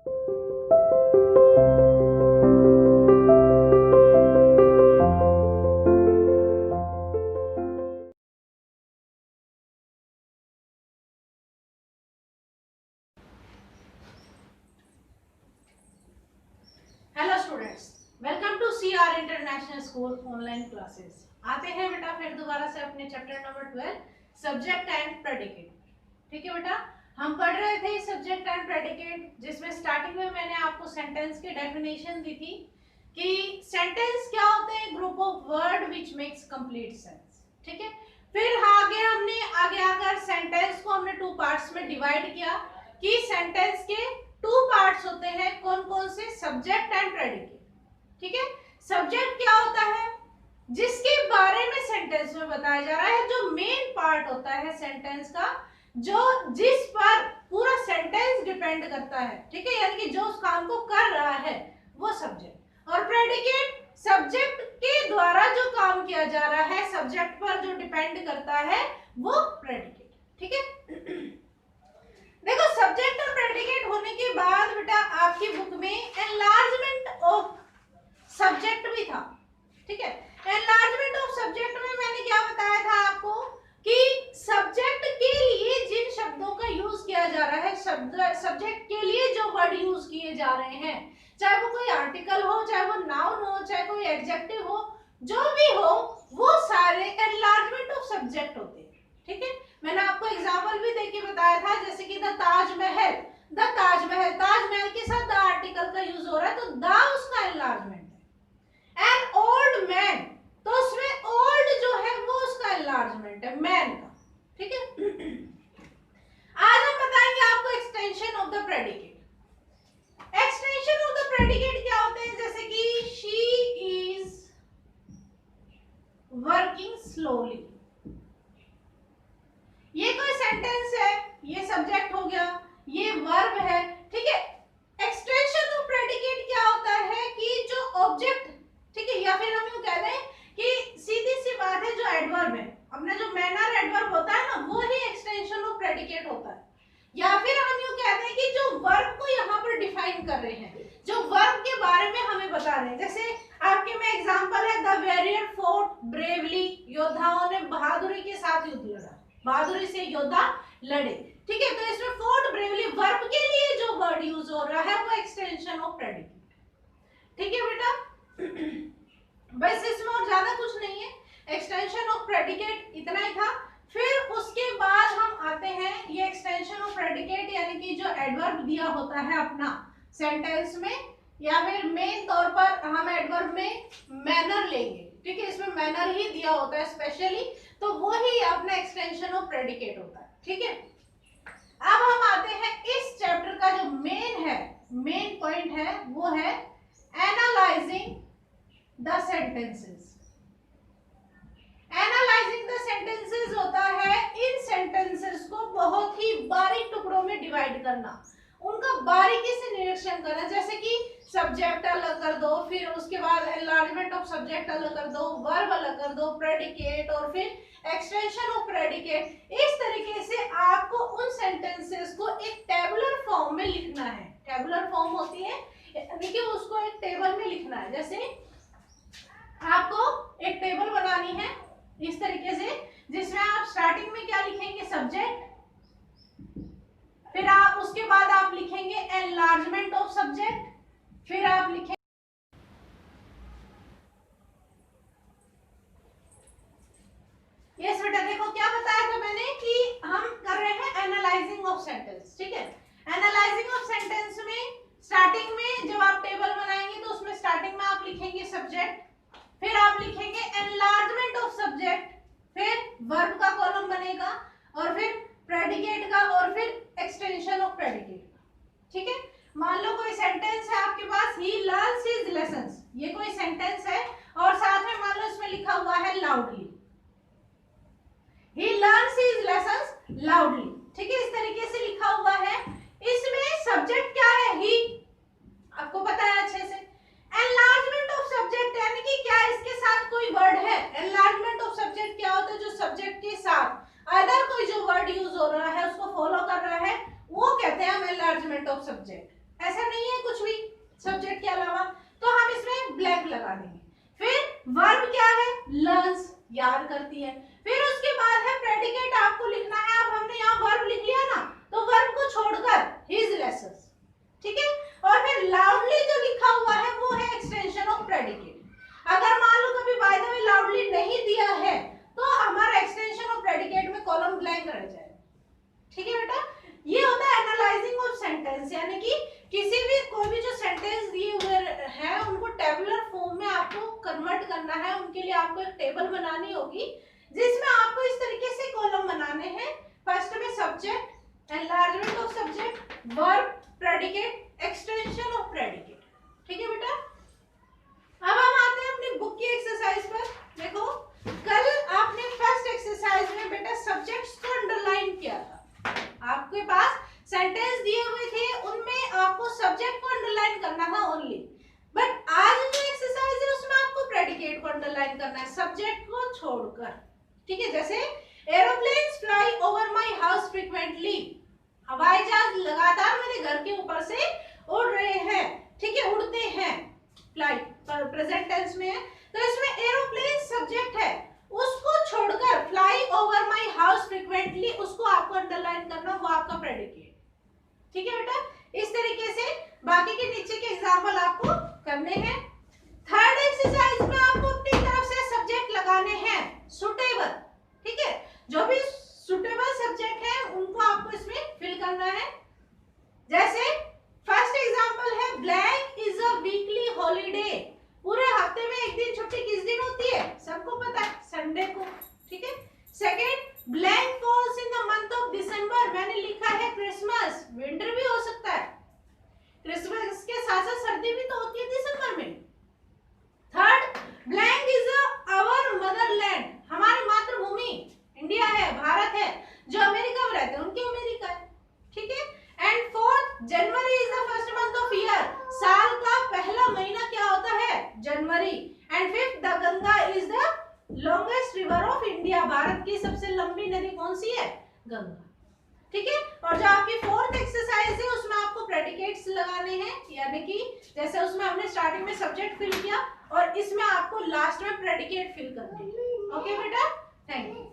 Hello students, welcome to CR international school online classes. आते हैं बेटा फिर दोबारा से अपने chapter number 12 subject and predicate. ठीक है बेटा, हम पढ़ रहे थे सब्जेक्ट एंड प्रेडिकेट, जिसमें स्टार्टिंग में मैंने आपको सेंटेंस की डेफिनेशन दी थी कि सेंटेंस क्या होते हैं, group of word which makes complete sense. ठीक है, फिर आगे आकर सेंटेंस को हमने टू पार्ट्स में डिवाइड किया कि सेंटेंस के टू पार्ट्स होते हैं, कौन कौन से, सब्जेक्ट एंड प्रेडिकेट। ठीक है, सब्जेक्ट क्या होता है, जिसके बारे में सेंटेंस में बताया जा रहा है, जो मेन पार्ट होता है सेंटेंस का, जो जिस पर पूरा सेंटेंस डिपेंड करता है। ठीक है, यानी कि जो उस काम को कर रहा है वो सब्जेक्ट। और प्रेडिकेट सब्जेक्ट के द्वारा जो काम किया जा रहा है, सब्जेक्ट पर जो डिपेंड करता है, वो प्रेडिकेट। ठीक है, देखो सब्जेक्ट और प्रेडिकेट होने के बाद बेटा आपकी बुक में एनलार्जमेंट ऑफ सब्जेक्ट भी था। ठीक है, एनलार्जमेंट ऑफ सब्जेक्ट में मैंने क्या बताया था आपको कि सब्जेक्ट के लिए जिन शब्दों का यूज किया जा रहा है, सब्जेक्ट के लिए जो वर्ड यूज किए जा रहे हैं, चाहे वो कोई आर्टिकल हो, चाहे वो नाउन हो, चाहे कोई एडजेक्टिव हो, जो भी हो, वो सारे एनलार्जमेंट ऑफ सब्जेक्ट होते हैं। ठीक है, मैंने आपको एग्जांपल भी देके बताया था, जैसे कि द ताजमहल, ताजमहल के साथ द आर्टिकल का यूज हो रहा है, तो द उसका एनलार्जमेंट है। एन ओल्ड मैन, तो उसमें ओल्ड जो है वो उसका एनलार्जमेंट है, मैन का। ठीक है, आज हम बताएंगे आपको extension of the predicate. Extension of the predicate क्या होते हैं, जैसे कि शी इज वर्किंग स्लोली, ये कोई सेंटेंस है, ये सब्जेक्ट हो गया, ये वर्ब है। ठीक है, एक्सटेंशन ऑफ प्रेडिकेट क्या होता है कि जो ऑब्जेक्ट, ठीक है, या फिर हम यूं कह दें कि सीधी सी बात है, जो एडवर्ब है, अपना जो मैनर एडवर्ब होता है ना, वो ही एक्सटेंशन ऑफ प्रेडिकेट होता है। या फिर हम यूं कहते हैं कि जो वर्ब को यहाँ पर डिफाइन कर रहे हैं, जो वर्ब के बारे में हमें बता रहे हैं। जैसे आपके में एग्जांपल है, द वॉरियर फॉट ब्रेवली, योद्धाओं ने बहादुरी के साथ युद्ध लड़ा, बहादुरी से योद्धा लड़े। ठीक है, तो इसमें फोर्ट ब्रेवली वर्ब के लिए जो वर्ड यूज हो रहा है वो एक्सटेंशन ऑफ प्रेडिकेट। ठीक है बेटा, बस इसमें और ज्यादा कुछ नहीं है, एक्सटेंशन ऑफ प्रेडिकेट इतना ही था। फिर उसके बाद हम आते हैं ये एक्सटेंशन ऑफ प्रेडिकेट, यानी कि जो एडवर्ब दिया होता है अपना सेंटेंस में, या फिर मेन तौर पर हम एडवर्ब में मैनर लेंगे। ठीक है, इसमें मैनर ही दिया होता है स्पेशली, तो वो ही अपना एक्सटेंशन ऑफ प्रेडिकेट होता है। ठीक है, अब हम आते हैं इस चैप्टर का जो मेन पॉइंट है, वो है analysing the sentences. Analysing the sentences होता है इन सेंटेंसेस को बहुत ही बारीक टुकड़ों में डिवाइड करना, उनका बारीकी से निरीक्षण करना। जैसे कि सब्जेक्ट अलग कर दो, फिर उसके बाद एनलार्जमेंट ऑफ सब्जेक्ट अलग कर दो, वर्ब अलग कर दो, प्रेडिकेट, और फिर एक्सटेंशन ऑफ प्रेडिकेट। इस तरीके से आपको उन सेंटेंसेस को एक टेबुलर फॉर्म में लिखना है। टेबुलर फॉर्म होती है, यानी कि उसको एक टेबल में लिखना है। जैसे आपको एक टेबल बनानी है इस तरीके से, जिसमें आप स्टार्टिंग में क्या लिखेंगे, सब्जेक्ट, फिर आप उसके बाद आप लिखेंगे एनलार्जमेंट ऑफ सब्जेक्ट, फिर आप लिखेंगे यस बेटा, देखो क्या बताया था मैंने कि हम कर रहे हैं एनालाइजिंग ऑफ सेंटेंस। ठीक है, एनालाइजिंग ऑफ सेंटेंस में स्टार्टिंग में जब आप टेबल बनाएंगे तो उसमें स्टार्टिंग में आप लिखेंगे सब्जेक्ट, फिर आप लिखेंगे एनलार्जमेंट ऑफ सब्जेक्ट, फिर वर्ब का कॉलम बनेगा, और फिर प्रेडिकेट का, और फिर एक्सटेंशन ऑफ प्रेडिकेट। ठीक है, मान लो कोई सेंटेंस है आपके पास, ही लर्न्स हिज लेसन्स, ये कोई सेंटेंस है, और साथ में मान लो इसमें लिखा हुआ है loudly, he learns his lessons loudly। ठीक है, इस तरीके से लिखा हुआ है। इसमें सब्जेक्ट क्या है, he, आपको पता है अच्छे से। एनलार्जमेंट ऑफ सब्जेक्ट यानी कि क्या इसके साथ कोई वर्ड है। एनलार्जमेंट ऑफ सब्जेक्ट क्या होता है, जो सब्जेक्ट के साथ अदर कोई जो वर्ड यूज हो रहा है उसको फॉलो कर रहा है, वो कहते हैं हम एनलार्जमेंट ऑफ सब्जेक्ट। ऐसा नहीं है कुछ भी सब्जेक्ट के अलावा, तो हम इसमें ब्लैंक लगा देंगे। फिर वर्ब क्या है, लर्न्स, याद करती है। फिर उसके बाद है प्रेडिकेट, आपको लिखना है। अब हमने यहाँ वर्ब लिख लिया ना, तो वर्ब को छोड़कर हिज लेसन्स, ठीक है। और फिर लाउडली जो लिखा हुआ है वो है एक्सटेंशन ऑफ प्रेडिकेट। अगर मान लो कभी बाय द वे लाउडली नहीं दिया है तो हमारा एक्सटेंशन ऑफ प्रेडिकेट में कॉलम ब्लैंक रह जाएगा, ठीक है बेटा। ये होता है एनालाइजिंग ऑफ सेंटेंस, यानी कि किसी भी कोई भी जो सेंटेंस दिए हुए हैं उनको टेबुलर फॉर्म में आपको कन्वर्ट करना है। उनके लिए आपको एक टेबल बनानी होगी जिसमें आपको इस तरीके से कॉलम बनाने हैं। फर्स्ट में subject, enlargement of subject, verb, predicate, extension of predicate, ठीक है बेटा। अब हम आते हैं अपनी बुक की एक्सरसाइज पर। देखो कल आपने फर्स्ट एक्सरसाइज में बेटा सब्जेक्ट्स को अंडरलाइन किया था। आपके पास सेंटेंस दिए हुए थे, उनमें आपको सब्जेक्ट को अंडरलाइन करना था ओनली। बट आज जो एक्सरसाइज है उसमें आपको प्रेडिकेट को अंडरलाइन करना है, सब्जेक्ट को छोड़कर, ठीक है। जैसे aeroplanes fly over my house frequently, हवाई जहाज लगातार मेरे घर के ऊपर से उड़ रहे हैं, ठीक है, उड़ते हैं, फ्लाई प्रेजेंट टेंस में है। तो इसमें एरोप्लेन सब्जेक्ट है, उसको छोड़कर fly over my house frequently, उसको आपको अंडरलाइन करना, वो आपका प्रेडिकेट, ठीक है बेटा। इस तरीके से बाकी के नीचे के एग्जांपल आपको करने हैं। थर्ड एक्सरसाइज में आपको अपनी तरफ से सब्जेक्ट लगाने हैं सुटेबल, ठीक है। जो भी सुटेबल सब्जेक्ट है उनको आपको इसमें फिल करना है। जैसे फर्स्ट एग्जांपल है blank is a weekly holiday, पूरे हफ्ते में एक दिन छुट्टी किस दिन होती है, सबको पता है, संडे को, ठीक है। Second blank falls in the month of December, मैंने लिखा है क्रिसमस, विंटर भी हो सकता है, क्रिसमस के साथ साथ सर्दी भी तो होती है दिसंबर में। Third blank is our motherland, हमारी मातृभूमि इंडिया है, भारत है। जो अमेरिका में रहते हैं उनकी अमेरिका है, ठीक है। And fourth January is the first month of year, साल का पहला महीना क्या होता है, जनवरी। And fifth the Ganga is the longest river of India, Bharat की सबसे लंबी नदी कौन सी है, गंगा, ठीक है। और जो आपकी फोर्थ एक्सरसाइज है उसमें आपको प्रेडिकेट्स लगाने हैं, यानी कि जैसे उसमें हमने स्टार्टिंग में सब्जेक्ट फिल किया और इसमें आपको लास्ट में प्रेडिकेट फिल करने हैं। ओके बेटा, थैंक यू।